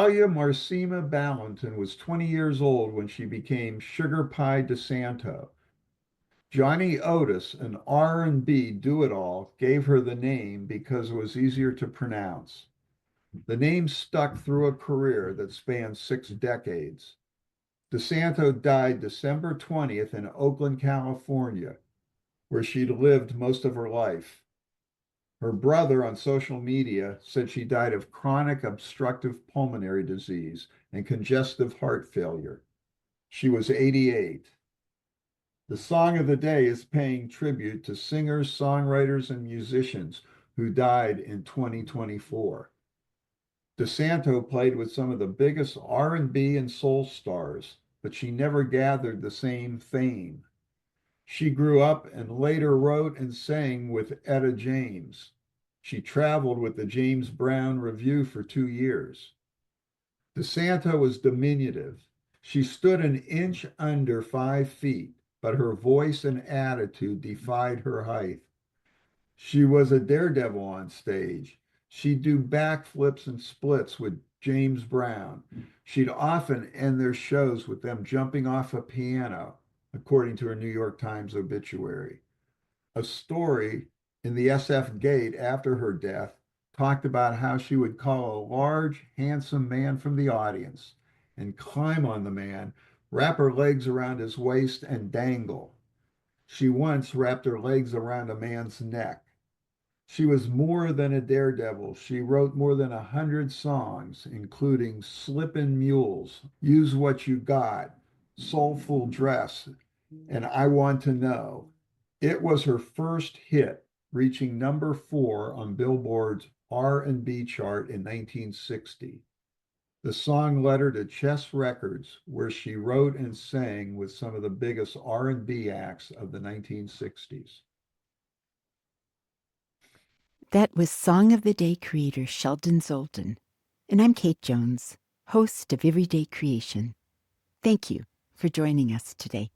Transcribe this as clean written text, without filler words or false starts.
Peylia Marsema Balinton was 20 years old when she became Sugar Pie DeSanto. Johnny Otis, an R&B do-it-all, gave her the name because it was easier to pronounce. The name stuck through a career that spanned 6 decades. DeSanto died December 20th in Oakland, California, where she'd lived most of her life. Her brother on social media said she died of chronic obstructive pulmonary disease and congestive heart failure. She was 88. The song of the day is paying tribute to singers, songwriters, and musicians who died in 2024. DeSanto played with some of the biggest R&B and soul stars, but she never gathered the same fame. She grew up and later wrote and sang with Etta James. She traveled with the James Brown Revue for 2 years. DeSanto was diminutive. She stood an inch under 5 feet, but her voice and attitude defied her height. She was a daredevil on stage. She'd do backflips and splits with James Brown. She'd often end their shows with them jumping off a piano, according to her New York Times obituary. A story in the SF Gate after her death talked about how she would call a large, handsome man from the audience and climb on the man, wrap her legs around his waist, and dangle. She once wrapped her legs around a man's neck. She was more than a daredevil. She wrote more than 100 songs, including Slippin' Mules, Use What You Got, Soulful Dress, and I Want to Know. It was her first hit, reaching number 4 on Billboard's R&B chart in 1960. The song led her to Chess Records, where she wrote and sang with some of the biggest R&B acts of the 1960s. That was Song of the Day creator Sheldon Zoltan. And I'm Kate Jones, host of Everyday Creation. Thank you for joining us today.